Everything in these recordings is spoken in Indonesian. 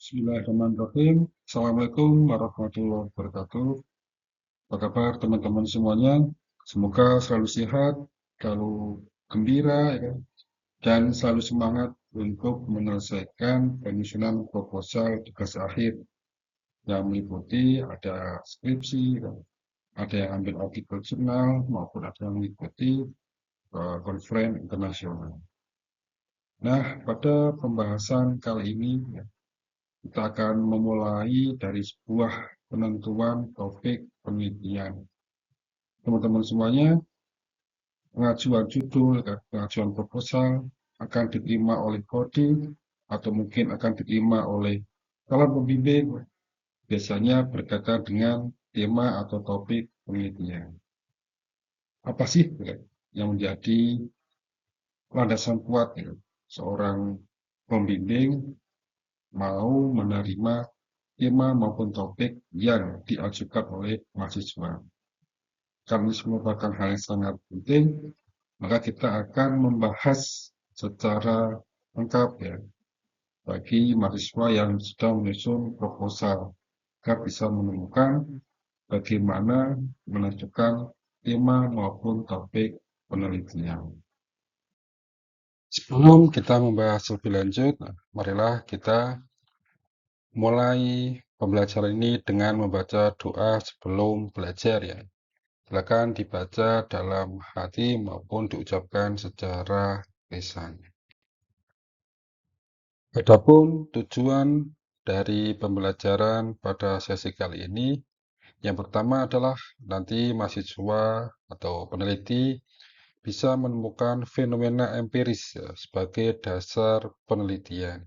Bismillahirrahmanirrahim. Assalamualaikum warahmatullahi wabarakatuh. Apa kabar teman-teman semuanya? Semoga selalu sehat, selalu gembira, ya kan? Dan selalu semangat untuk menyelesaikan penyusunan proposal tugas akhir yang meliputi ada skripsi, ya, ada yang ambil artikel jurnal, maupun ada yang mengikuti konferensi internasional. Nah, pada pembahasan kali ini, ya, kita akan memulai dari sebuah penentuan topik penelitian. Teman-teman semuanya, pengajuan judul dan pengajuan proposal akan diterima oleh prodi atau mungkin akan diterima oleh calon pembimbing, biasanya berkaitan dengan tema atau topik penelitian. Apa sih yang menjadi landasan kuat seorang pembimbing mau menerima tema maupun topik yang diajukan oleh mahasiswa? Karena ini merupakan hal yang sangat penting, maka kita akan membahas secara lengkap ya bagi mahasiswa yang sedang menyusun proposal agar bisa menemukan bagaimana menentukan tema maupun topik penelitian. Sebelum kita membahas lebih lanjut, marilah kita mulai pembelajaran ini dengan membaca doa sebelum belajar ya. Silakan dibaca dalam hati maupun diucapkan secara lisan. Adapun tujuan dari pembelajaran pada sesi kali ini, yang pertama adalah nanti mahasiswa atau peneliti bisa menemukan fenomena empiris ya, sebagai dasar penelitian.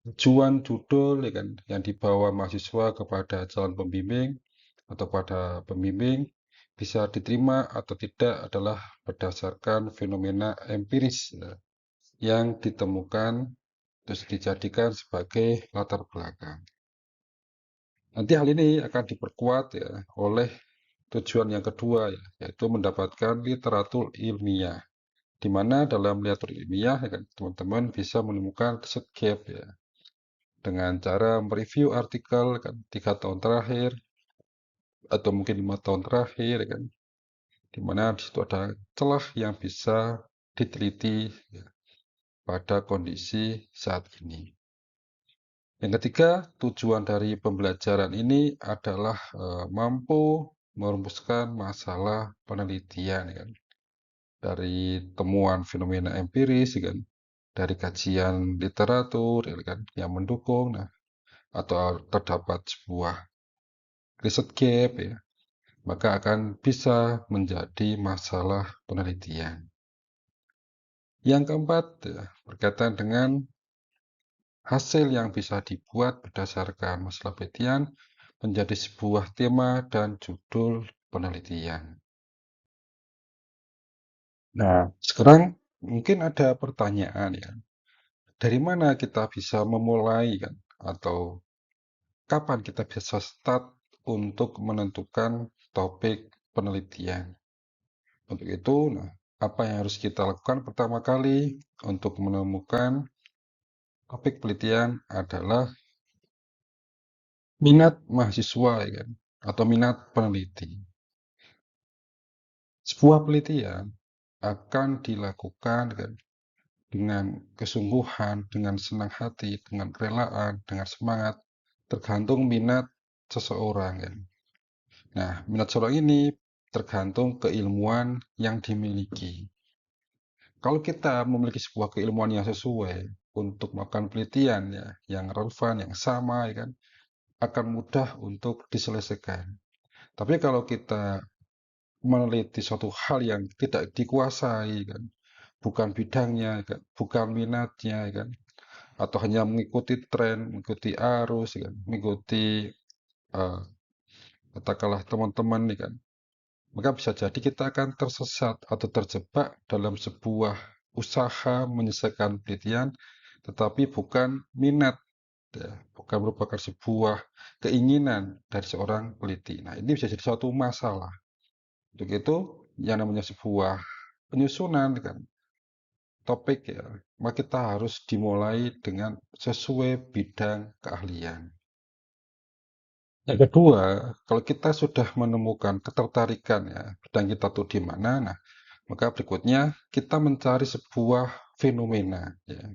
Tujuan judul ya kan, yang dibawa mahasiswa kepada calon pembimbing atau pada pembimbing bisa diterima atau tidak adalah berdasarkan fenomena empiris ya, yang ditemukan terus dijadikan sebagai latar belakang. Nanti hal ini akan diperkuat ya oleh tujuan yang kedua ya, yaitu mendapatkan literatur ilmiah. Di mana dalam literatur ilmiah ya kan, teman-teman bisa menemukan riset gap ya dengan cara mereview artikel kan 3 tahun terakhir atau mungkin 5 tahun terakhir kan, di mana di situ ada celah yang bisa diteliti ya, pada kondisi saat ini. Yang ketiga, tujuan dari pembelajaran ini adalah mampu merumuskan masalah penelitian kan, dari temuan fenomena empiris kan, dari kajian literatur kan, yang mendukung, nah, atau terdapat sebuah riset gap ya, maka akan bisa menjadi masalah penelitian. Yang keempat, ya, berkaitan dengan hasil yang bisa dibuat berdasarkan masalah penelitian menjadi sebuah tema dan judul penelitian. Nah, sekarang mungkin ada pertanyaan ya, dari mana kita bisa memulai kan, atau kapan kita bisa start untuk menentukan topik penelitian? Untuk itu, nah, apa yang harus kita lakukan pertama kali untuk menemukan topik penelitian adalah minat mahasiswa ya kan, atau minat peneliti. Sebuah penelitian akan dilakukan kan, dengan kesungguhan, dengan senang hati, dengan kerelaan, dengan semangat, tergantung minat seseorang kan. Nah, minat seseorang ini tergantung keilmuan yang dimiliki. Kalau kita memiliki sebuah keilmuan yang sesuai untuk melakukan penelitian ya, yang relevan, yang sama, ya kan, akan mudah untuk diselesaikan. Tapi kalau kita meneliti suatu hal yang tidak dikuasai, kan, bukan bidangnya, kan, bukan minatnya, kan, atau hanya mengikuti tren, mengikuti arus, kan, mengikuti uh, katakanlah teman-teman, kan, maka bisa jadi kita akan tersesat atau terjebak dalam sebuah usaha menyelesaikan penelitian, tetapi bukan minat, ya, bukan merupakan sebuah keinginan dari seorang peneliti. Nah, ini bisa jadi suatu masalah. Untuk itu, yang namanya sebuah penyusunan kan, topik ya, maka kita harus dimulai dengan sesuai bidang keahlian. Yang kedua, kalau kita sudah menemukan ketertarikan ya, bidang kita tuh di mana, nah, maka berikutnya kita mencari sebuah fenomena ya.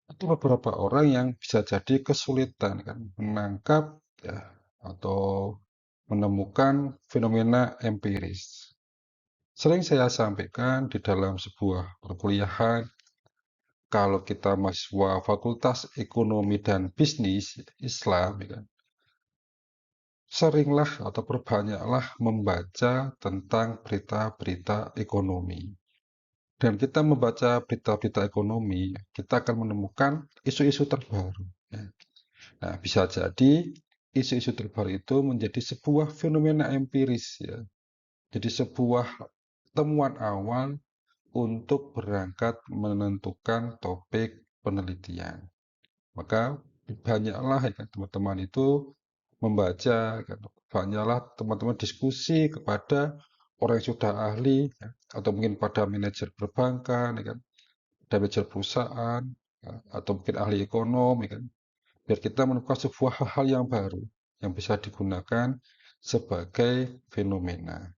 Ada beberapa orang yang bisa jadi kesulitan kan menangkap ya atau menemukan fenomena empiris. Sering saya sampaikan di dalam sebuah perkuliahan, kalau kita mahasiswa Fakultas Ekonomi dan Bisnis Islam, ya kan, seringlah atau perbanyaklah membaca tentang berita-berita ekonomi. Dan kita membaca berita-berita ekonomi, kita akan menemukan isu-isu terbaru. Ya. Nah, bisa jadi isu-isu terbaru itu menjadi sebuah fenomena empiris ya. Jadi sebuah temuan awal untuk berangkat menentukan topik penelitian. Maka banyaklah ya kan, teman-teman itu membaca, kan. Banyaklah teman-teman diskusi kepada orang yang sudah ahli, ya, atau mungkin pada manajer perbankan, ya kan, dan manajer perusahaan, ya, atau mungkin ahli ekonom, ya kan, biar kita menemukan sebuah hal-hal yang baru yang bisa digunakan sebagai fenomena.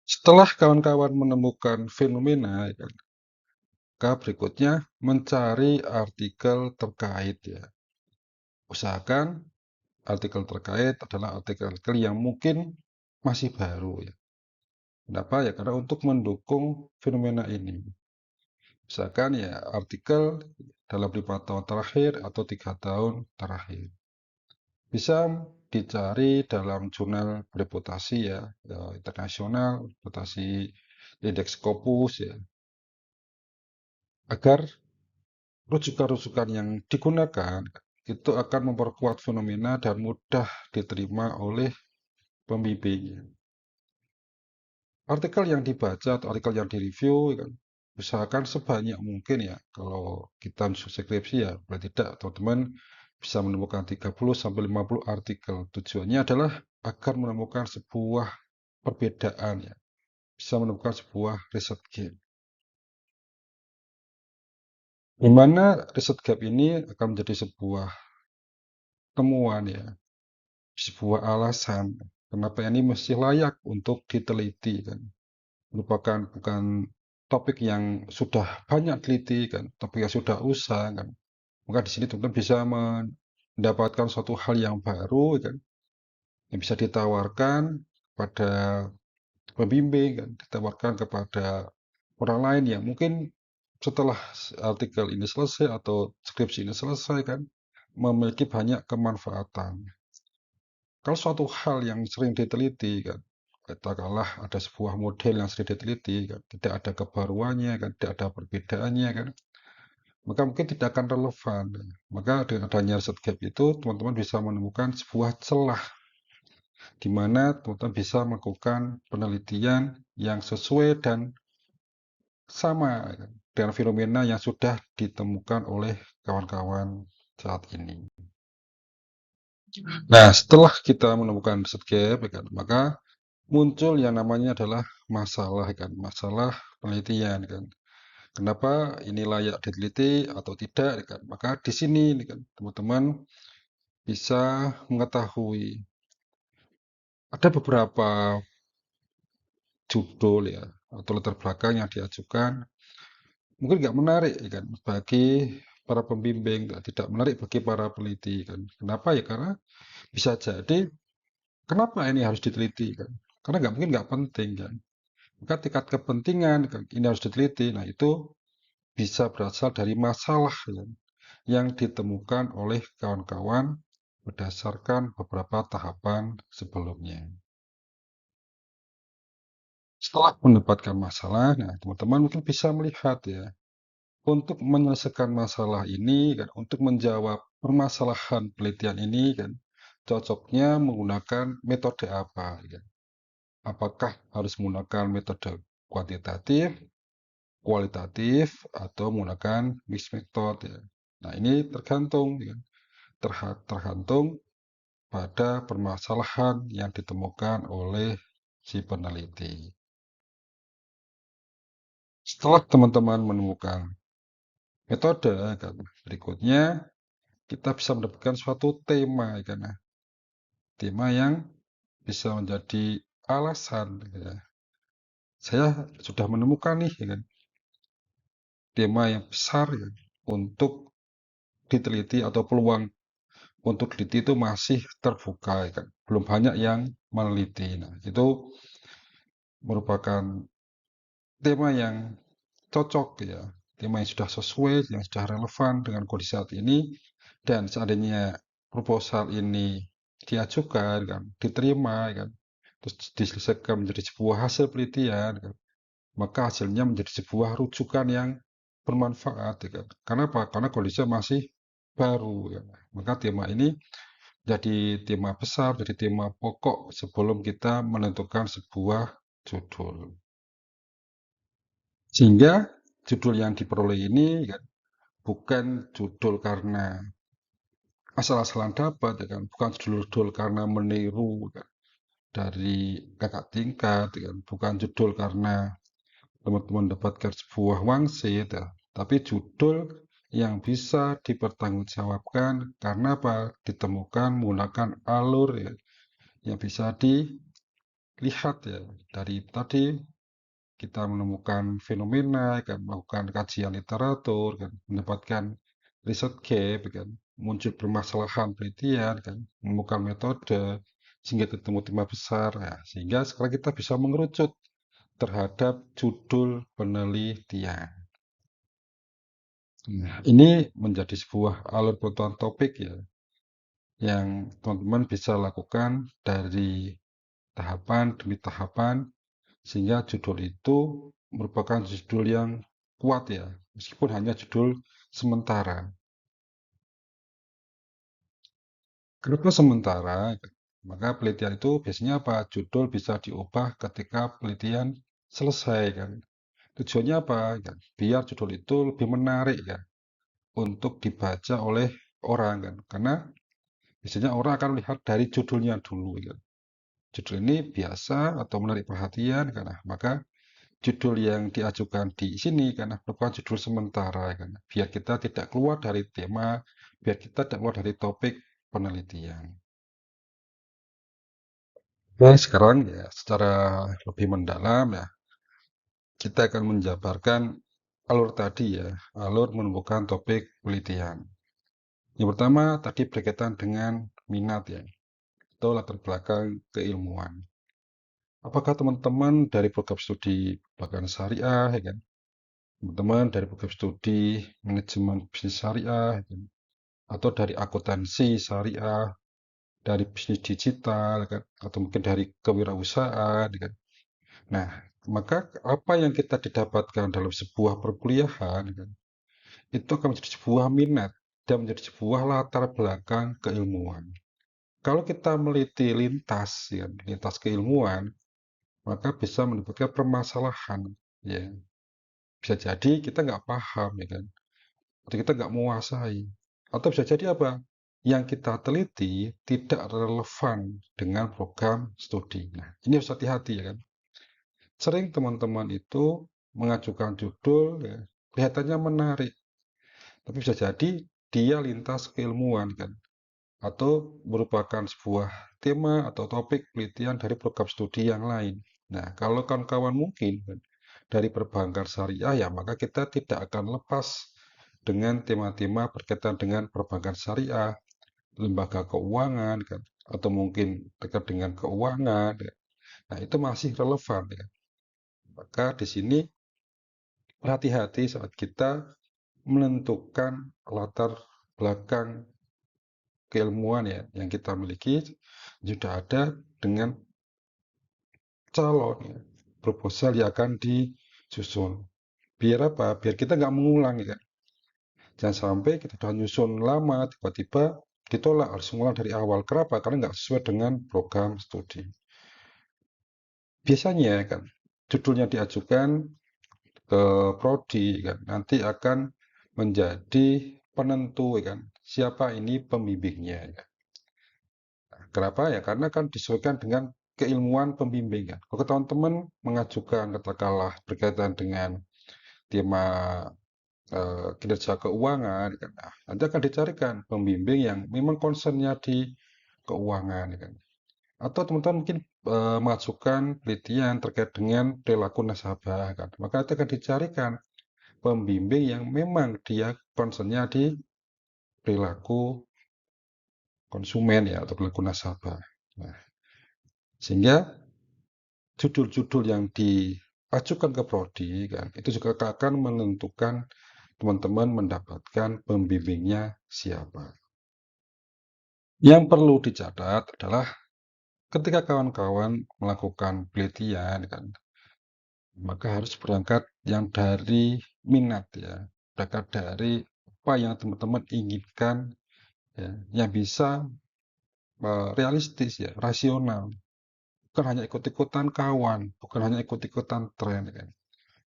Setelah kawan-kawan menemukan fenomena, ya kan, maka berikutnya mencari artikel terkait ya. Usahakan artikel terkait adalah artikel-artikel yang mungkin masih baru ya. Kenapa ya? Karena untuk mendukung fenomena ini. Misalkan ya artikel dalam 5 tahun terakhir atau 3 tahun terakhir. Bisa dicari dalam jurnal bereputasi ya, internasional, reputasi indeks Scopus ya, agar rujukan-rujukan yang digunakan itu akan memperkuat fenomena dan mudah diterima oleh pembimbing. Artikel yang dibaca atau artikel yang direview kan, usahakan sebanyak mungkin ya. Kalau kita skripsi ya, paling tidak teman-teman bisa menemukan 30 sampai 50 artikel. Tujuannya adalah agar menemukan sebuah perbedaan ya, bisa menemukan sebuah riset gap. Di mana riset gap ini akan menjadi sebuah temuan ya, sebuah alasan kenapa ini mesti layak untuk diteliti kan. Merupakan bukan topik yang sudah banyak teliti kan, topik yang sudah usah kan. Maka di sini teman-teman bisa mendapatkan suatu hal yang baru kan, yang bisa ditawarkan pada pembimbing kan, ditawarkan kepada orang lain yang mungkin setelah artikel ini selesai atau skripsi ini selesai kan, memiliki banyak kemanfaatan. Kalau suatu hal yang sering diteliti kan, katakanlah ada sebuah model yang sering diteliti kan, tidak ada kebaruannya kan, tidak ada perbedaannya kan, maka mungkin tidak akan relevan. Maka dengan adanya riset gap itu, teman-teman bisa menemukan sebuah celah di mana teman-teman bisa melakukan penelitian yang sesuai dan sama kan, dengan fenomena yang sudah ditemukan oleh kawan-kawan saat ini. Nah, setelah kita menemukan riset gap, ya kan, maka muncul yang namanya adalah masalah kan, masalah penelitian kan. Kenapa ini layak diteliti atau tidak kan? Maka di sini kan teman-teman bisa mengetahui ada beberapa judul ya atau latar belakang yang diajukan mungkin nggak menarik ya kan bagi para pembimbing, tidak menarik bagi para peneliti kan. Kenapa ya? Karena bisa jadi kenapa ini harus diteliti kan? Karena nggak mungkin nggak penting kan. Maka tingkat kepentingan kan, ini harus diteliti. Nah itu bisa berasal dari masalah ya, yang ditemukan oleh kawan-kawan berdasarkan beberapa tahapan sebelumnya. Setelah mendapatkan masalah, nah teman-teman mungkin bisa melihat ya, untuk menyelesaikan masalah ini kan, untuk menjawab permasalahan penelitian ini kan, cocoknya menggunakan metode apa ya. Apakah harus menggunakan metode kuantitatif, kualitatif, atau menggunakan mixed method ya. Nah, ini tergantung ya, tergantung pada permasalahan yang ditemukan oleh si peneliti. Setelah teman-teman menemukan metode kan, berikutnya kita bisa mendapatkan suatu tema kan, nah, tema yang bisa menjadi alasan ya. Saya sudah menemukan nih ya kan, tema yang besar ya, untuk diteliti atau peluang untuk diteliti itu masih terbuka ya kan. Belum banyak yang meneliti. Nah, itu merupakan tema yang cocok ya, tema yang sudah sesuai, yang sudah relevan dengan kondisi saat ini, dan seandainya proposal ini diajukan kan, diterima kan, terus diselesaikan menjadi sebuah hasil penelitian kan, maka hasilnya menjadi sebuah rujukan yang bermanfaat ya kan. Karena apa? Karena kondisinya masih baru ya. Maka tema ini jadi tema besar, jadi tema pokok sebelum kita menentukan sebuah judul. Sehingga judul yang diperoleh ini kan, bukan judul karena asal-asalan dapat ya kan, bukan judul-judul karena meniru kan, dari kakak tingkat ya kan, bukan judul karena teman-teman dapatkan sebuah wangsit ya, tapi judul yang bisa dipertanggungjawabkan karena apa? Ditemukan menggunakan alur ya, yang bisa dilihat ya dari tadi kita menemukan fenomena, kan, melakukan kajian literatur, kan, mendapatkan riset gap, kan, muncul permasalahan penelitian, kan, menemukan metode, sehingga ketemu tema besar. Ya, sehingga sekarang kita bisa mengerucut terhadap judul penelitian. Nah, ini menjadi sebuah alur pengetahuan topik ya, yang teman-teman bisa lakukan dari tahapan demi tahapan sehingga judul itu merupakan judul yang kuat ya, meskipun hanya judul sementara. Kenapa sementara? Maka penelitian itu biasanya apa? Judul bisa diubah ketika penelitian selesai kan. Tujuannya apa? Kan? Biar judul itu lebih menarik kan untuk dibaca oleh orang kan. Karena biasanya orang akan lihat dari judulnya dulu kan. Judul ini biasa atau menarik perhatian karena maka judul yang diajukan di sini karena merupakan judul sementara kan, biar kita tidak keluar dari tema, biar kita tidak keluar dari topik penelitian. Nah, sekarang ya secara lebih mendalam ya, kita akan menjabarkan alur tadi ya, alur menemukan topik penelitian. Yang pertama tadi berkaitan dengan minat ya, atau latar belakang keilmuan. Apakah teman-teman dari program studi bahkan syariah ya kan, teman-teman dari program studi manajemen bisnis syariah, ya kan? Atau dari akuntansi syariah, dari bisnis digital, kan? Atau mungkin dari kewirausahaan, kan? Nah, maka apa yang kita didapatkan dalam sebuah perkuliahan, kan? Itu akan menjadi sebuah minat dan menjadi sebuah latar belakang keilmuan. Kalau kita meliti lintas, ya, lintas keilmuan, maka bisa mendapatkan permasalahan, ya. Bisa jadi kita nggak paham, ya kan? Atau kita nggak menguasai. Atau bisa jadi apa? Yang kita teliti tidak relevan dengan program studi. Nah, ini harus hati-hati ya kan. Sering teman-teman itu mengajukan judul ya, kelihatannya menarik, tapi bisa jadi dia lintas keilmuan kan, atau merupakan sebuah tema atau topik penelitian dari program studi yang lain. Nah, kalau kawan-kawan mungkin kan, dari perbankan syariah ya, maka kita tidak akan lepas dengan tema-tema berkaitan dengan perbankan syariah, lembaga keuangan kan, atau mungkin dekat dengan keuangan ya. Nah, itu masih relevan ya. Maka di sini berhati-hati saat kita menentukan latar belakang keilmuan ya yang kita miliki sudah ada dengan calon ya, proposal yang akan disusun. Biar apa? Biar kita nggak mengulang ya. Jangan sampai kita sudah nyusun lama, tiba-tiba ditolak harus mulai dari awal. Kenapa? Karena nggak sesuai dengan program studi. Biasanya kan, judulnya diajukan ke prodi kan, nanti akan menjadi penentu kan, siapa ini pembimbingnya. Ya. Kenapa ya? Karena kan disesuaikan dengan keilmuan pembimbing kan. Kalau teman-teman mengajukan katakanlah berkaitan dengan tema kinerja keuangan, ya kan. Nah, nanti akan dicarikan pembimbing yang memang concernnya di keuangan, ya kan. Atau teman-teman mungkin mengajukan penelitian terkait dengan perilaku nasabah, kan. Maka nanti akan dicarikan pembimbing yang memang dia concernnya di perilaku konsumen ya atau perilaku nasabah. Nah, sehingga judul-judul yang diajukan ke prodi kan itu juga akan menentukan teman-teman mendapatkan pembimbingnya siapa. Yang perlu dicatat adalah ketika kawan-kawan melakukan penelitian kan, maka harus berangkat yang dari minat ya, berangkat dari apa yang teman-teman inginkan ya, yang bisa realistis ya, rasional. Bukan hanya ikut-ikutan kawan, bukan hanya ikut-ikutan tren kan.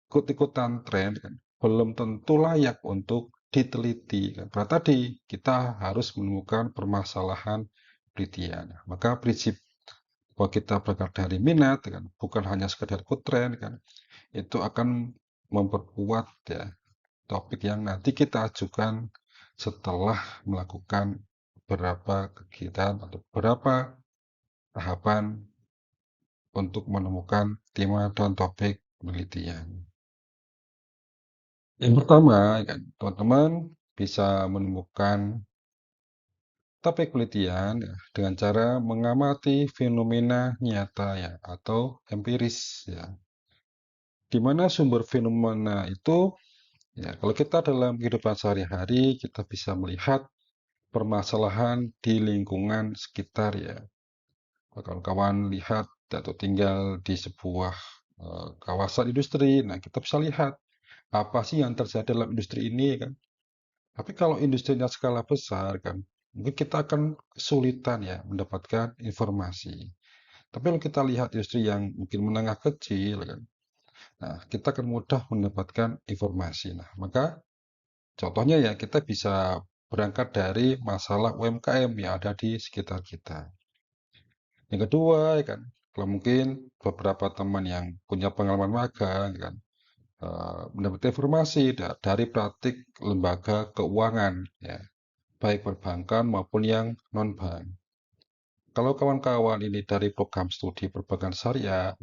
Ikut-ikutan tren kan belum tentu layak untuk diteliti kan. Karena tadi kita harus menemukan permasalahan penelitian. Maka prinsip bahwa kita berangkat dari minat kan, bukan hanya sekedar ikut tren kan, itu akan memperkuat ya topik yang nanti kita ajukan setelah melakukan beberapa kegiatan atau beberapa tahapan untuk menemukan tema dan topik penelitian. Yang pertama, kan, teman-teman bisa menemukan topik penelitian ya, dengan cara mengamati fenomena nyata ya atau empiris ya. Di mana sumber fenomena itu ya kalau kita dalam kehidupan sehari-hari kita bisa melihat permasalahan di lingkungan sekitar ya. Kawan-kawan lihat atau tinggal di sebuah kawasan industri, nah kita bisa lihat apa sih yang terjadi dalam industri ini kan. Tapi kalau industrinya skala besar kan, mungkin kita akan kesulitan ya mendapatkan informasi. Tapi kalau kita lihat industri yang mungkin menengah kecil kan, nah kita akan mudah mendapatkan informasi. Nah, maka contohnya ya kita bisa berangkat dari masalah UMKM yang ada di sekitar kita. Yang kedua ya kan, kalau mungkin beberapa teman yang punya pengalaman magang ya kan, mendapat informasi dari praktik lembaga keuangan ya baik perbankan maupun yang non-bank. Kalau kawan-kawan ini dari program studi perbankan syariah,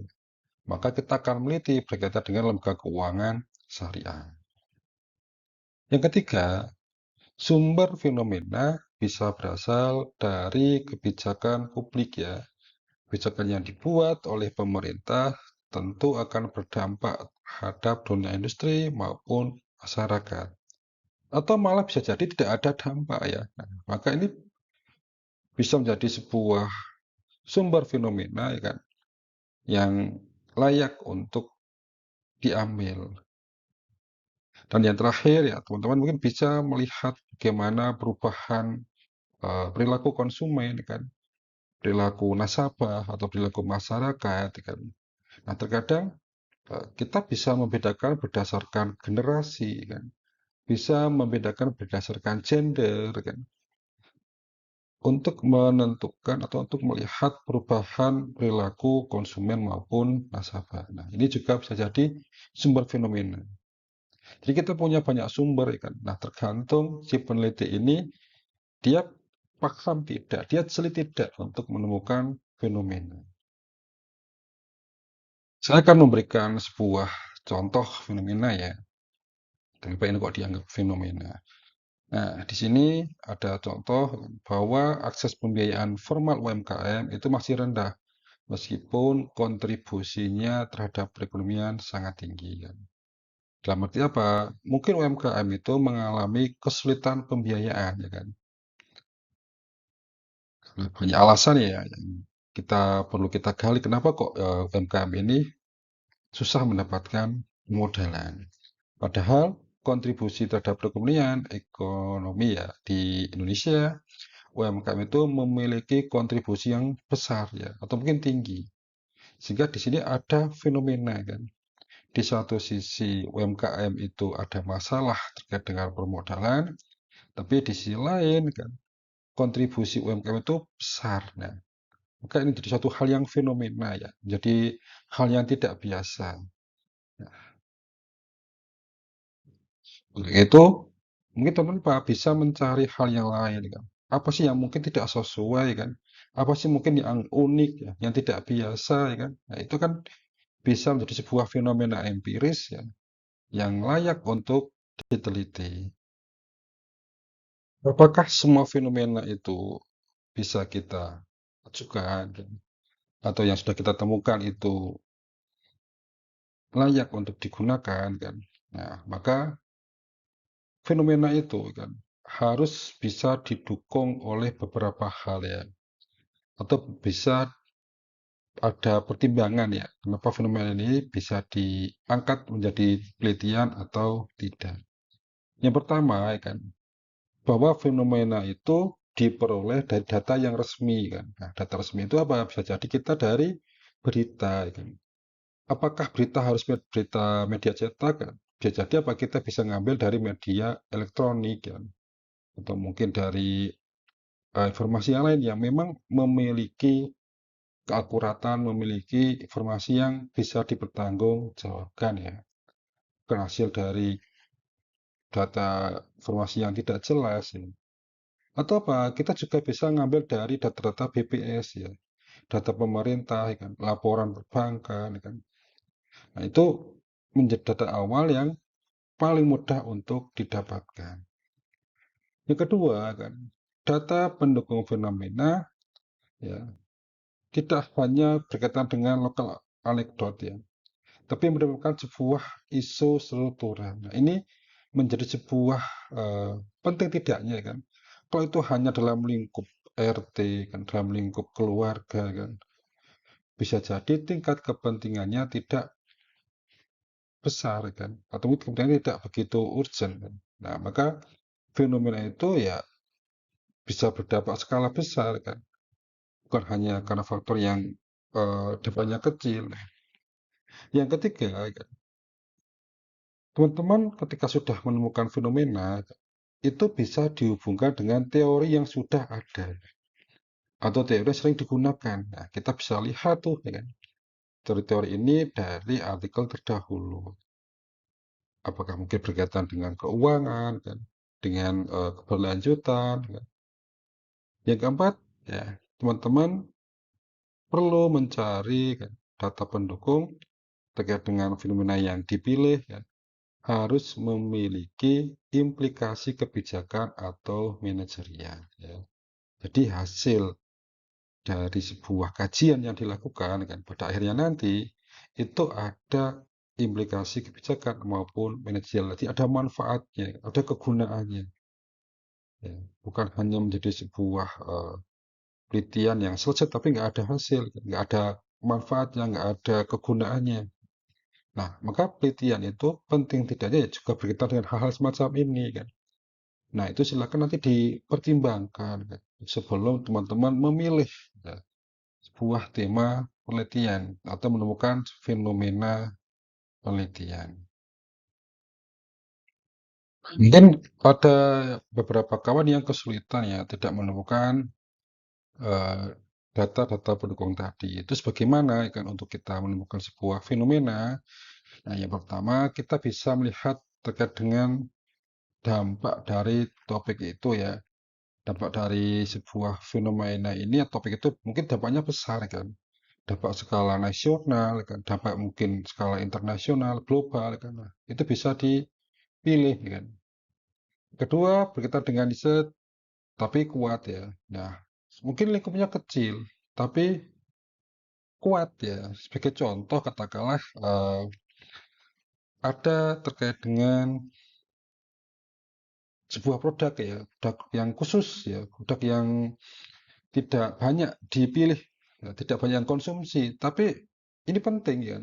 maka kita akan meneliti berkaitan dengan lembaga keuangan syariah. Yang ketiga, sumber fenomena bisa berasal dari kebijakan publik ya. Kebijakan yang dibuat oleh pemerintah tentu akan berdampak terhadap dunia industri maupun masyarakat. Atau malah bisa jadi tidak ada dampak ya. Nah, maka ini bisa menjadi sebuah sumber fenomena ya kan yang layak untuk diambil. Dan yang terakhir ya teman-teman mungkin bisa melihat bagaimana perubahan perilaku konsumen ya kan, perilaku nasabah atau perilaku masyarakat ya kan. Nah, terkadang kita bisa membedakan berdasarkan generasi ya kan, bisa membedakan berdasarkan gender ya kan, untuk menentukan atau untuk melihat perubahan perilaku konsumen maupun nasabah. Nah, ini juga bisa jadi sumber fenomena. Jadi kita punya banyak sumber ya kan. Nah, tergantung si peneliti ini dia paham tidak, dia jeli tidak untuk menemukan fenomena. Saya akan memberikan sebuah contoh fenomena ya. Kenapa ini kok dianggap fenomena? Nah, di sini ada contoh bahwa akses pembiayaan formal UMKM itu masih rendah meskipun kontribusinya terhadap perekonomian sangat tinggi kan. Dalam arti apa? Mungkin UMKM itu mengalami kesulitan pembiayaan ya kan. Banyak alasan ya yang perlu kita gali kenapa kok UMKM ini susah mendapatkan modalan. Padahal kontribusi terhadap perekonomian ekonomi ya di Indonesia UMKM itu memiliki kontribusi yang besar ya atau mungkin tinggi. Sehingga di sini ada fenomena kan. Di satu sisi UMKM itu ada masalah terkait dengan permodalan, tapi di sisi lain kan kontribusi UMKM itu besar. Nah, maka ini jadi suatu hal yang fenomena ya. Jadi hal yang tidak biasa. Itu mungkin teman bisa mencari hal yang lain kan. Apa sih yang mungkin tidak sesuai kan? Apa sih mungkin yang unik ya, yang tidak biasa ya kan? Nah, itu kan bisa menjadi sebuah fenomena empiris ya, yang layak untuk diteliti. Apakah semua fenomena itu bisa kita ajukan kan? Atau yang sudah kita temukan itu layak untuk digunakan kan? Nah, maka fenomena itu kan harus bisa didukung oleh beberapa hal ya, atau bisa ada pertimbangan ya, kenapa fenomena ini bisa diangkat menjadi penelitian atau tidak. Yang pertama ya kan, bahwa fenomena itu diperoleh dari data yang resmi kan. Nah, data resmi itu apa? Bisa jadi kita dari berita ya kan. Apakah berita harus berita media cetak kan? Bisa jadi apa kita bisa ngambil dari media elektronik kan, atau mungkin dari informasi yang lain yang memang memiliki keakuratan, memiliki informasi yang bisa dipertanggungjawabkan ya. Bukan hasil dari data informasi yang tidak jelas ya. Atau apa? Kita juga bisa ngambil dari data-data BPS ya, data pemerintah ya kan, laporan perbankan ya kan. Nah, itu menjadi data awal yang paling mudah untuk didapatkan. Yang kedua kan, data pendukung fenomena ya tidak hanya berkaitan dengan lokal anekdot ya, tapi merupakan sebuah isu struktural. Nah, ini menjadi sebuah penting tidaknya kan. Kalau itu hanya dalam lingkup RT kan, dalam lingkup keluarga kan, bisa jadi tingkat kepentingannya tidak besar kan, atau mungkin kepentingannya tidak begitu urgent kan. Nah, maka fenomena itu ya bisa berdampak skala besar kan, bukan hanya karena faktor yang dampaknya kecil. Yang ketiga kan, teman-teman ketika sudah menemukan fenomena, itu bisa dihubungkan dengan teori yang sudah ada atau teori yang sering digunakan. Nah, kita bisa lihat tuh, ya kan, teori-teori ini dari artikel terdahulu. Apakah mungkin berkaitan dengan keuangan, kan, dengan keberlanjutan. Kan. Yang keempat, ya teman-teman perlu mencari kan, data pendukung terkait dengan fenomena yang dipilih. Kan, harus memiliki implikasi kebijakan atau manajerial. Ya. Jadi hasil dari sebuah kajian yang dilakukan kan pada akhirnya nanti itu ada implikasi kebijakan maupun manajerial. Jadi ada manfaatnya, ada kegunaannya. Ya. Bukan hanya menjadi sebuah penelitian yang selesai tapi nggak ada hasil, nggak ada manfaatnya, nggak ada kegunaannya. Nah, maka penelitian itu penting tidaknya ya juga berkaitan dengan hal-hal semacam ini kan. Nah, itu silakan nanti dipertimbangkan kan, sebelum teman-teman memilih ya, sebuah tema penelitian atau menemukan fenomena penelitian. Mungkin ada beberapa kawan yang kesulitan ya tidak menemukan eh, data-data pendukung tadi. Itu bagaimana ya kan untuk kita menemukan sebuah fenomena? Nah, yang pertama kita bisa melihat terkait dengan dampak dari topik itu ya. Dampak dari sebuah fenomena ini, topik itu mungkin dampaknya besar kan. Dampak skala nasional kan, dampak mungkin skala internasional, global kan. Nah, itu bisa dipilih kan. Kedua, berkaitan dengan riset tapi kuat ya. Nah, mungkin lingkupnya kecil tapi kuat ya. Sebagai contoh katakanlah ada terkait dengan sebuah produk ya, produk yang khusus ya, produk yang tidak banyak dipilih, ya, tidak banyak yang konsumsi, tapi ini penting ya.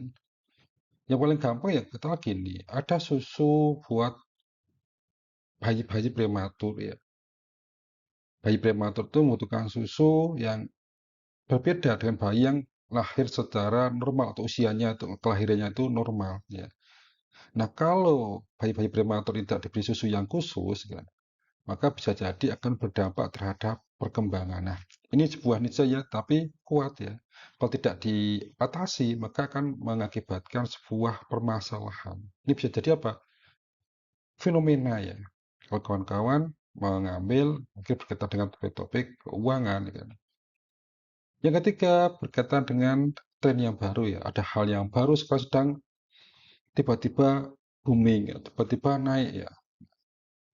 Yang paling gampang ya kita gini, ada susu buat bayi-bayi prematur ya. Bayi prematur itu membutuhkan susu yang berbeda dengan bayi yang lahir secara normal atau usianya atau kelahirannya itu normal ya. Nah, kalau bayi-bayi prematur tidak diberi susu yang khusus kan, maka bisa jadi akan berdampak terhadap perkembangan. Nah, ini sebuah niscaya tapi kuat ya. Kalau tidak diatasi, maka akan mengakibatkan sebuah permasalahan. Ini bisa jadi apa? fenomena ya. Kalau kawan-kawan mengambil mungkin berkaitan dengan topik-topik keuangan ya kan. Yang ketiga berkaitan dengan tren yang baru ya. Ada hal yang baru sekarang sedang tiba-tiba booming ya, tiba-tiba naik ya.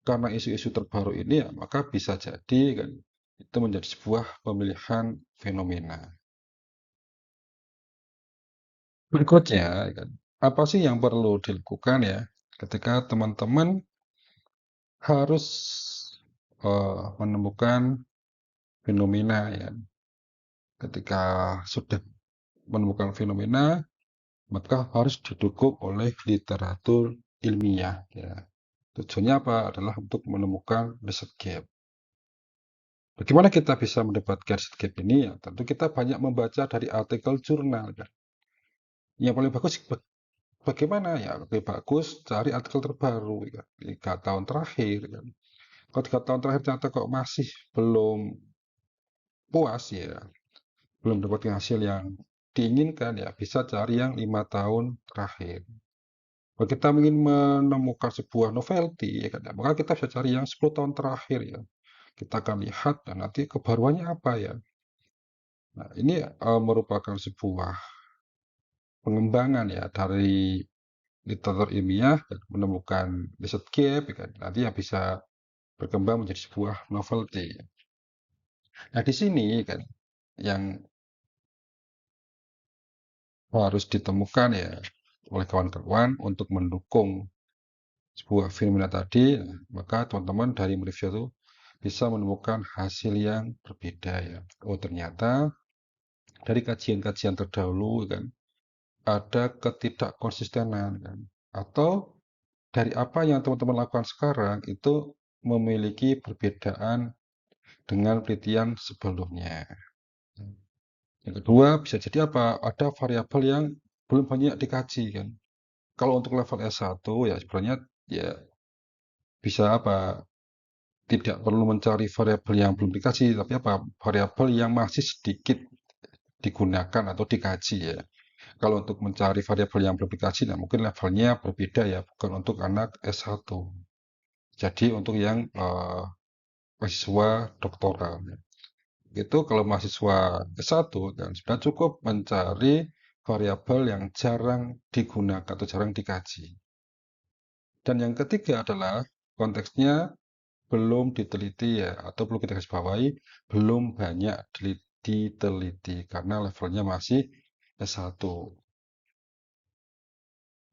Karena isu-isu terbaru ini ya, maka bisa jadi kan itu menjadi sebuah pemilihan fenomena. Berikutnya, ya kan, apa sih yang perlu dilakukan ya ketika teman-teman harus menemukan fenomena ya. Ketika sudah menemukan fenomena, maka harus didukung oleh literatur ilmiah ya. Tujuannya apa? Adalah untuk menemukan riset gap. Bagaimana kita bisa mendapatkan riset gap ini ya? Tentu kita banyak membaca dari artikel jurnal kan. Yang paling bagus bagaimana ya? Lebih bagus cari artikel terbaru ya. 3 tahun terakhir kan. Kalau 3 tahun terakhir ternyata kok masih belum puas ya, belum dapat hasil yang diinginkan ya, bisa cari yang 5 tahun terakhir. Kalau kita ingin menemukan sebuah novelty, ya kan, ya, maka kita bisa cari yang 10 tahun terakhir ya. Kita akan lihat dan nanti kebaruannya apa ya. Nah, ini merupakan sebuah pengembangan ya dari literatur ilmiah dan menemukan riset gap ya kan. Nanti yang bisa berkembang menjadi sebuah novelty. Nah, di sini kan yang harus ditemukan ya oleh kawan-kawan untuk mendukung sebuah fenomena tadi, maka teman-teman dari mereview itu bisa menemukan hasil yang berbeda ya. Oh, ternyata dari kajian-kajian terdahulu kan ada ketidakkonsistenan kan. Atau dari apa yang teman-teman lakukan sekarang itu memiliki perbedaan dengan penelitian sebelumnya. Yang kedua bisa jadi apa? Ada variabel yang belum banyak dikaji kan. Kalau untuk level S1 ya sebenarnya ya bisa apa? Tidak perlu mencari variabel yang belum dikaji, tapi apa? Variabel yang masih sedikit digunakan atau dikaji ya. Kalau untuk mencari variabel yang belum dikaji, nah mungkin levelnya berbeda ya, bukan untuk anak S1. Jadi untuk yang mahasiswa doktoral. Ya. Itu kalau mahasiswa S1 dan sudah cukup mencari variabel yang jarang digunakan atau jarang dikaji. Dan yang ketiga adalah konteksnya belum diteliti ya, atau perlu kita garis bawahi, belum banyak diteliti karena levelnya masih S1.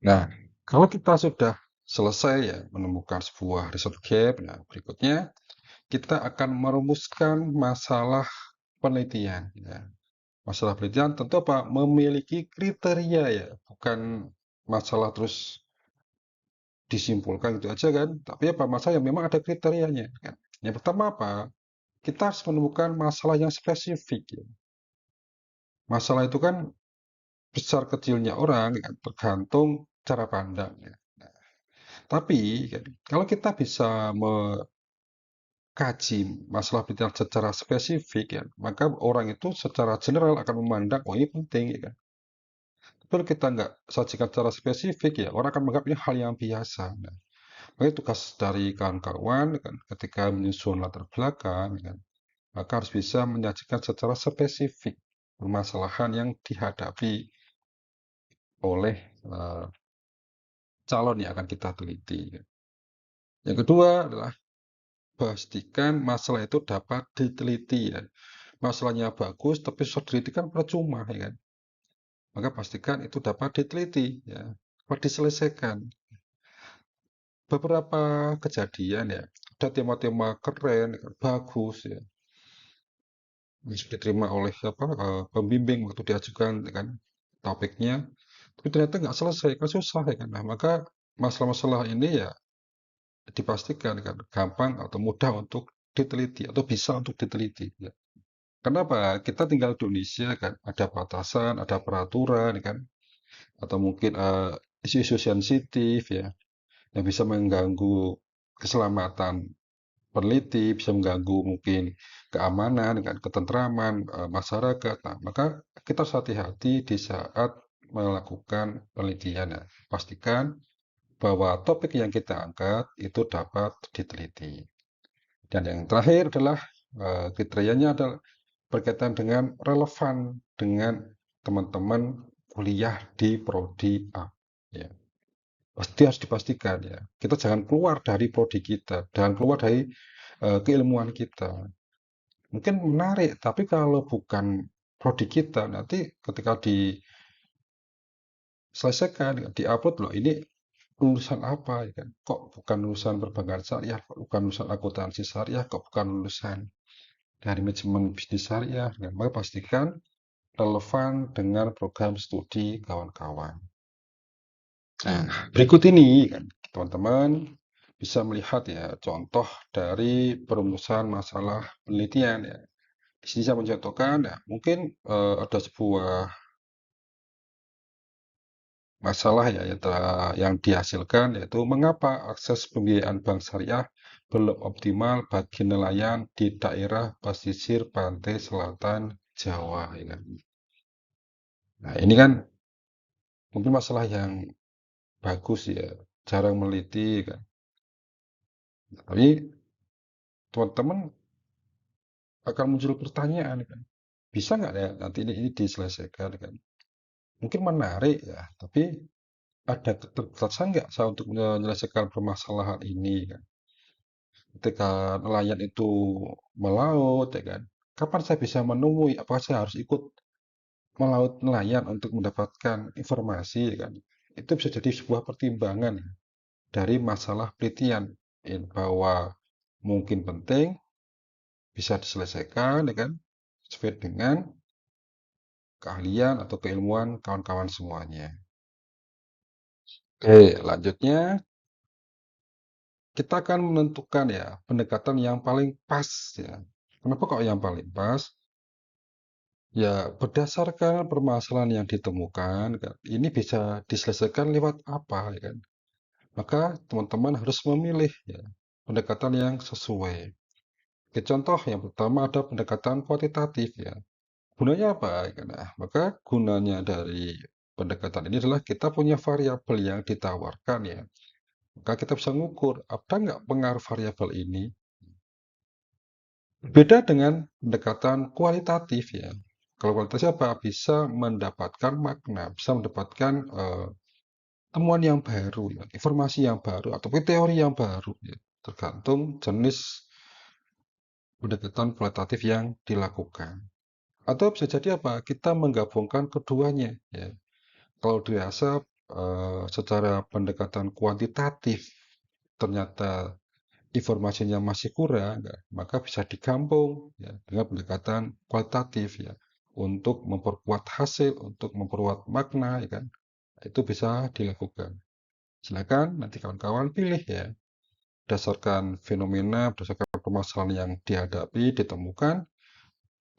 Nah, kalau kita sudah selesai ya menemukan sebuah riset gap, nah berikutnya kita akan merumuskan masalah penelitian ya. Masalah penelitian tentu apa? Memiliki kriteria ya, bukan masalah terus disimpulkan gitu aja kan. Tapi apa? Masalah yang memang ada kriterianya kan. Yang pertama apa? Kita harus menemukan masalah yang spesifik ya. Masalah itu kan besar kecilnya orang ya, tergantung cara pandang ya. Nah, tapi kan, kalau kita bisa mengkaji masalah penelitian secara spesifik ya, maka orang itu secara general akan memandang, oh ini penting ya kan. Tapi kalau kita nggak sajikan secara spesifik ya, orang akan menganggap ini hal yang biasa. Nah, makanya tugas dari kawan-kawan kan, ketika menyusun latar belakang kan, maka harus bisa menyajikan secara spesifik permasalahan yang dihadapi oleh calon yang akan kita teliti. Yang kedua adalah pastikan masalah itu dapat diteliti. Ya. Masalahnya bagus, tapi susah diteliti kan percuma, ya kan? Maka pastikan itu dapat diteliti, ya, dapat diselesaikan. Beberapa kejadian ya, ada tema-tema keren, ya, bagus, ya, bisa diterima oleh apa pembimbing waktu diajukan, ya kan, topiknya, tapi ternyata nggak selesai, kan susah, ya kan. Nah, maka masalah-masalah ini ya dipastikan kan gampang atau mudah untuk diteliti atau bisa untuk diteliti. Ya. Kenapa? Kita tinggal di Indonesia kan, ada batasan, ada peraturan kan, atau mungkin isu-isu sensitif ya, yang bisa mengganggu keselamatan peneliti, bisa mengganggu mungkin keamanan, kan, ketentraman masyarakat. Nah, maka kita harus hati-hati di saat melakukan penelitian. Ya. Pastikan bahwa topik yang kita angkat itu dapat diteliti. Dan yang terakhir adalah kriterianya adalah berkaitan dengan relevan dengan teman-teman kuliah di prodi A. Ya. Pasti harus dipastikan ya. Kita jangan keluar dari prodi kita, jangan keluar dari keilmuan kita. Mungkin menarik, tapi kalau bukan prodi kita, nanti ketika diselesaikan, diupload loh, ini lulusan apa ya kan? Kok bukan lulusan perbankan syariah, kok bukan lulusan akuntansi syariah, kok bukan lulusan dari manajemen bisnis syariah. Nah, maka pastikan relevan dengan program studi kawan-kawan. Nah, berikut ini kan teman-teman bisa melihat ya contoh dari perumusan masalah penelitian ya. Di sini saya mencontohkan ya, mungkin ada sebuah masalah ya yang dihasilkan yaitu mengapa akses pembiayaan bank syariah belum optimal bagi nelayan di daerah pesisir pantai selatan Jawa ya kan. Nah, ini kan mungkin masalah yang bagus ya, jarang meneliti kan. Tapi teman-teman akan muncul pertanyaan kan, bisa nggak ya nanti ini diselesaikan kan? Mungkin menarik ya, tapi ada keterbatasan nggak saya untuk menyelesaikan permasalahan ini kan? Ketika nelayan itu melaut ya kan, kapan saya bisa menemui? Apakah saya harus ikut melaut nelayan untuk mendapatkan informasi ya kan? Itu bisa jadi sebuah pertimbangan dari masalah penelitian bahwa mungkin penting bisa diselesaikan ya kan sesuai dengan keahlian atau keilmuan kawan-kawan semuanya. Oke, lanjutnya kita akan menentukan ya pendekatan yang paling pas ya. Kenapa kok yang paling pas? Ya, berdasarkan permasalahan yang ditemukan, kan, ini bisa diselesaikan lewat apa ya kan? Maka teman-teman harus memilih ya pendekatan yang sesuai. Oke, contoh yang pertama ada pendekatan kuantitatif ya. Gunanya apa? Ya kan? Nah, maka gunanya dari pendekatan ini adalah kita punya variabel yang ditawarkan ya. Maka kita bisa mengukur ada nggak pengaruh variabel ini. Beda dengan pendekatan kualitatif ya. Kalau kualitatif apa? Bisa mendapatkan makna, bisa mendapatkan temuan yang baru, ya, informasi yang baru, atau teori yang baru. Ya. Tergantung jenis pendekatan kualitatif yang dilakukan. Atau bisa jadi apa? Kita menggabungkan keduanya. Ya. Kalau dirasa secara pendekatan kuantitatif ternyata informasinya masih kurang, ya, maka bisa digabung ya, dengan pendekatan kualitatif ya, untuk memperkuat hasil, untuk memperkuat makna, ya kan? Itu bisa dilakukan. Silakan nanti kawan-kawan pilih ya, berdasarkan fenomena, berdasarkan permasalahan yang dihadapi, ditemukan,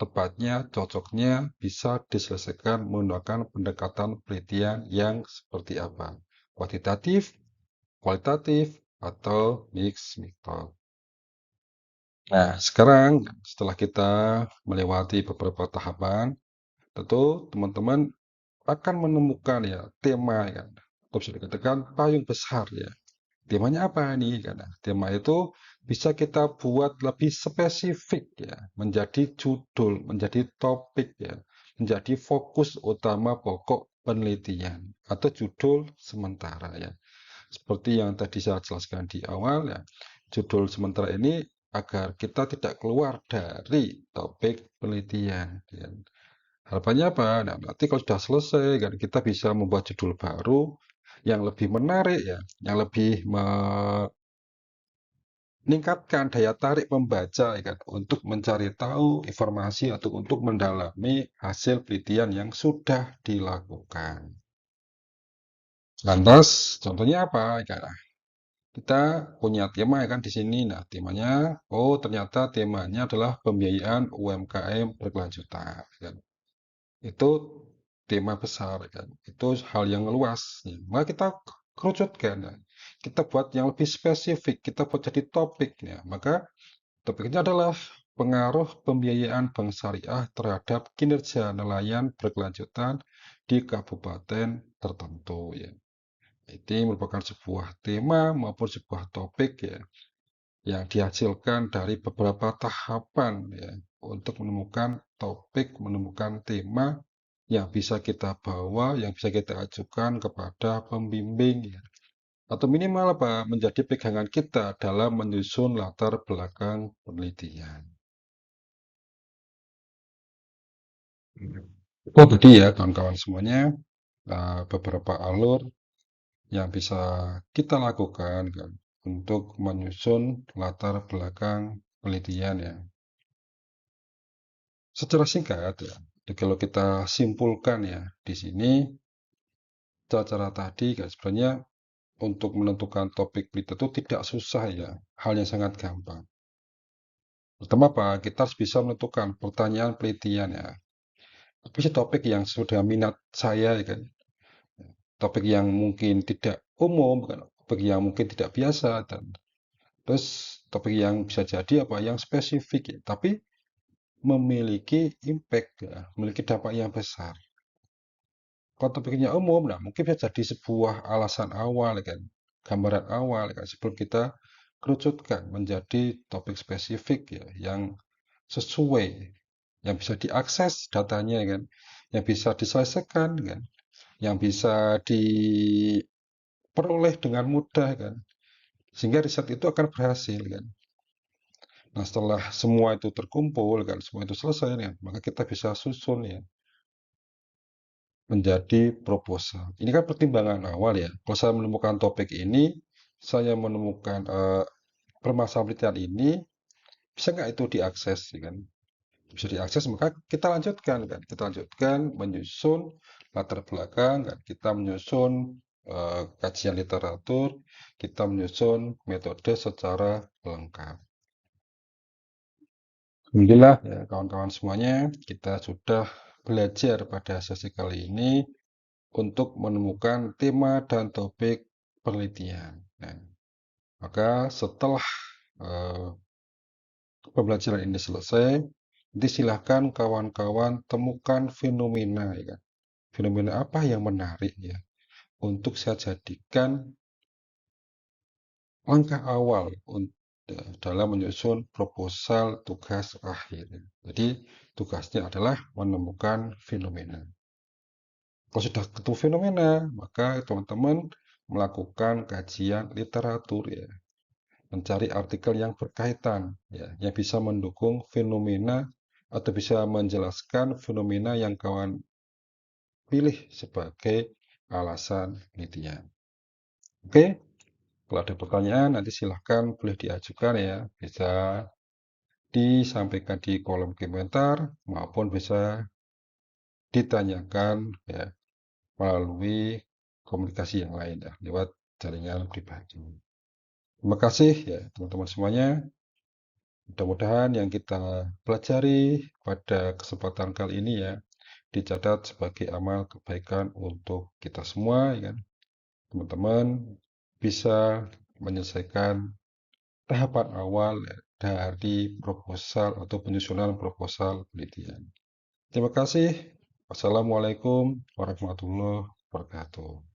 tepatnya, cocoknya bisa diselesaikan menggunakan pendekatan penelitian yang seperti apa? Kuantitatif, kualitatif, atau mix method. Nah, sekarang setelah kita melewati beberapa tahapan, tentu teman-teman akan menemukan ya tema ya, atau bisa dikatakan payung besar ya. Temanya apa nih? Karena tema itu bisa kita buat lebih spesifik ya, menjadi judul, menjadi topik ya, menjadi fokus utama pokok penelitian atau judul sementara ya. Seperti yang tadi saya jelaskan di awal ya, judul sementara ini agar kita tidak keluar dari topik penelitian. Ya. Harapannya apa? Nah, nanti kalau sudah selesai kan kita bisa membuat judul baru yang lebih menarik ya, yang lebih meningkatkan daya tarik pembaca ya kan, untuk mencari tahu informasi atau untuk mendalami hasil penelitian yang sudah dilakukan. Lantas, contohnya apa? Ya, kita punya tema ya kan di sini. Nah, temanya, oh ternyata temanya adalah pembiayaan UMKM berkelanjutan. Kan. Itu tema besar kan. Itu hal yang luas. Ya. Maka kita kerucutkan. Ya. Kita buat yang lebih spesifik. Kita buat jadi topik. Ya. Maka topiknya adalah pengaruh pembiayaan bank syariah terhadap kinerja nelayan berkelanjutan di kabupaten tertentu. Ya. Ini merupakan sebuah tema maupun sebuah topik ya yang dihasilkan dari beberapa tahapan ya untuk menemukan topik, menemukan tema yang bisa kita bawa, yang bisa kita ajukan kepada pembimbing ya. Atau minimal apa? Menjadi pegangan kita dalam menyusun latar belakang penelitian. Oh, tadi ya kawan-kawan semuanya, beberapa alur yang bisa kita lakukan kan untuk menyusun latar belakang penelitian ya. Secara singkat ya, jadi kalau kita simpulkan ya di sini cara-cara tadi kan sebenarnya untuk menentukan topik penelitian itu tidak susah ya, hal yang sangat gampang. Pertama apa? Kita harus bisa menentukan pertanyaan penelitian ya. Apa sih topik yang sudah minat saya ya kan? Topik yang mungkin tidak umum, kan? Topik yang mungkin tidak biasa dan terus topik yang bisa jadi apa? Yang spesifik ya, tapi memiliki impact ya, memiliki dampak yang besar. Kalau topiknya umum, nah mungkin bisa jadi sebuah alasan awal ya kan, gambaran awal ya kan, sebelum kita kerucutkan menjadi topik spesifik ya, yang sesuai, yang bisa diakses datanya ya kan, yang bisa diselesaikan ya kan, yang bisa diperoleh dengan mudah kan, sehingga riset itu akan berhasil kan. Nah setelah semua itu terkumpul kan, semua itu selesai ya, maka kita bisa susun ya menjadi proposal. Ini kan pertimbangan awal ya. Kalau saya menemukan topik ini, saya menemukan permasalahan penelitian ini, bisa nggak itu diakses, ya kan? Bisa diakses, maka kita lanjutkan kan. Kita lanjutkan menyusun latar belakang, kan? Kita menyusun kajian literatur, kita menyusun metode secara lengkap. Alhamdulillah ya kawan-kawan semuanya, kita sudah belajar pada sesi kali ini untuk menemukan tema dan topik penelitian. Nah, maka setelah eh, pembelajaran ini selesai, nanti silahkan kawan-kawan temukan fenomena, ya kan? Fenomena apa yang menarik ya untuk saya jadikan langkah awal dalam menyusun proposal tugas akhir. Jadi tugasnya adalah menemukan fenomena. Kalau sudah ketemu fenomena, maka teman-teman melakukan kajian literatur ya, mencari artikel yang berkaitan ya, yang bisa mendukung fenomena atau bisa menjelaskan fenomena yang kawan pilih sebagai alasan penelitian. Oke, kalau ada pertanyaan nanti silahkan boleh diajukan ya, bisa disampaikan di kolom komentar maupun bisa ditanyakan ya melalui komunikasi yang lain ya, lewat jaringan pribadi. Terima kasih ya teman-teman semuanya. Mudah-mudahan yang kita pelajari pada kesempatan kali ini ya dicatat sebagai amal kebaikan untuk kita semua ya kan. Teman-teman bisa menyelesaikan tahapan awal ya, dari proposal atau penyusunan proposal penelitian. Terima kasih. Wassalamualaikum warahmatullahi wabarakatuh.